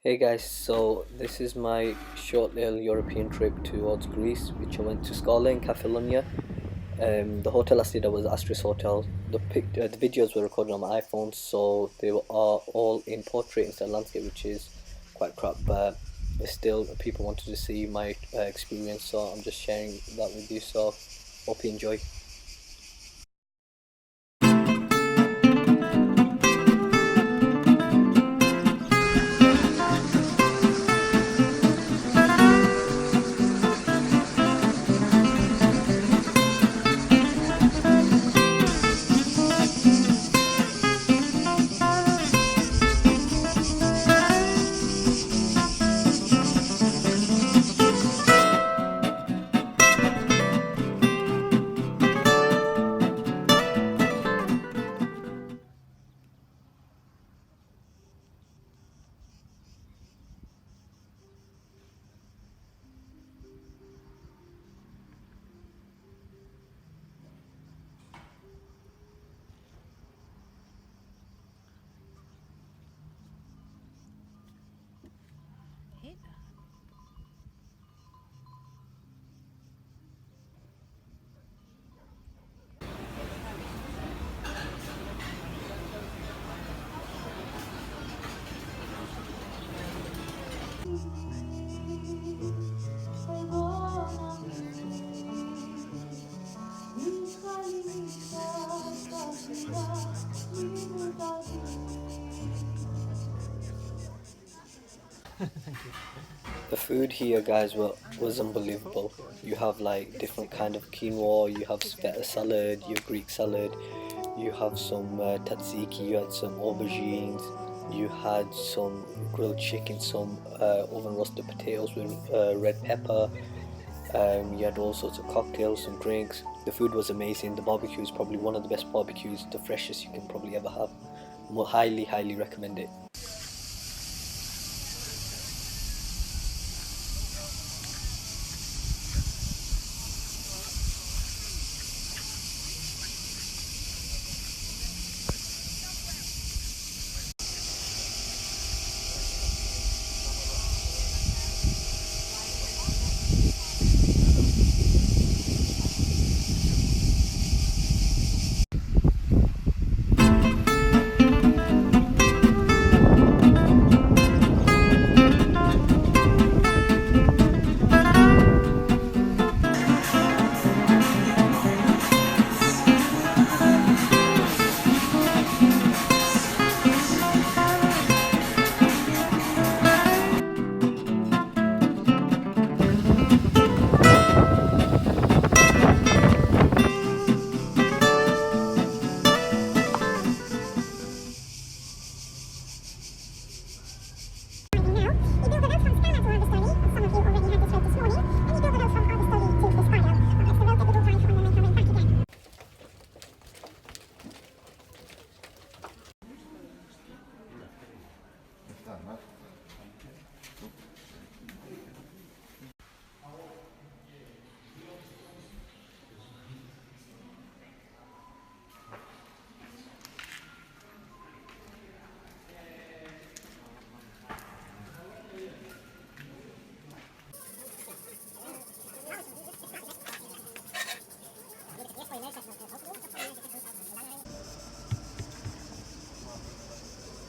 Hey guys, so this is my short little European trip towards Greece, which I went to Skala in Kefalonia. The hotel I stayed at was Asteris Hotel. The videos were recorded on my iPhone, so they are all in portrait instead of landscape, which is quite crap. But still, people wanted to see my experience, so I'm just sharing that with you. So hope you enjoy. The food here, guys, was unbelievable. You have like different kind of quinoa, you have feta salad, you have Greek salad, you have some tzatziki, you had some aubergines, you had some grilled chicken, some oven roasted potatoes with red pepper. You had all sorts of cocktails, some drinks. The food was amazing. The barbecue is probably one of the best barbecues, the freshest you can probably ever have. Highly recommend it.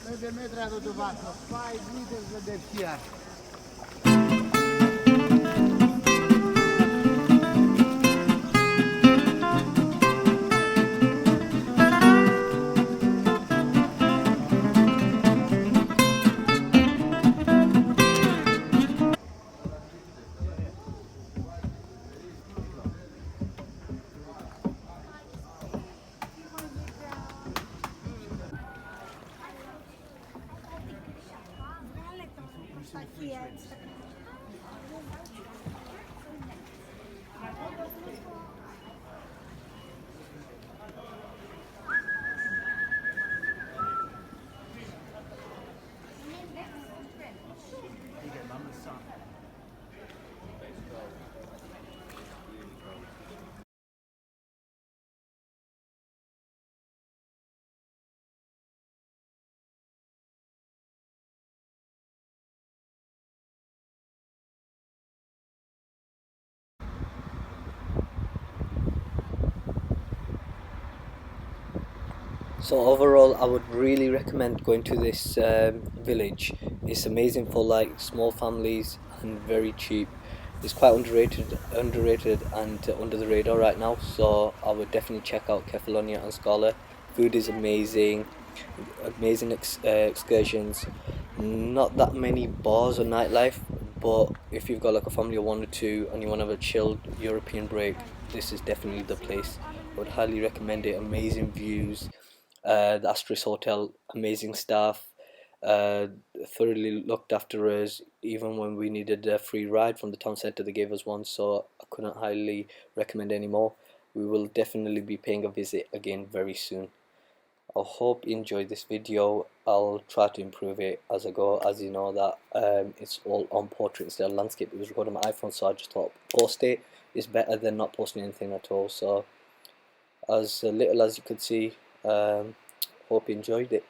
Vede metri do vaso, 5 liters de fiar. So overall, I would really recommend going to this village. It's amazing for like small families and very cheap. It's quite underrated and under the radar right now. So I would definitely check out Kefalonia and Skala. Food is amazing, amazing excursions. Not that many bars or nightlife, but if you've got like a family of one or two and you want to have a chilled European break, this is definitely the place. I would highly recommend it. Amazing views, the Asteris Hotel, amazing staff, uh, thoroughly looked after us. Even when we needed a free ride from the town centre, they gave us one, so I couldn't highly recommend any more. We will definitely be paying a visit again very soon. I hope you enjoyed this video. I'll try to improve it as I go. As you know that it's all on portrait instead of landscape. It was recorded on my iPhone, so I just thought post it is better than not posting anything at all. So as little as you could see, hope you enjoyed it.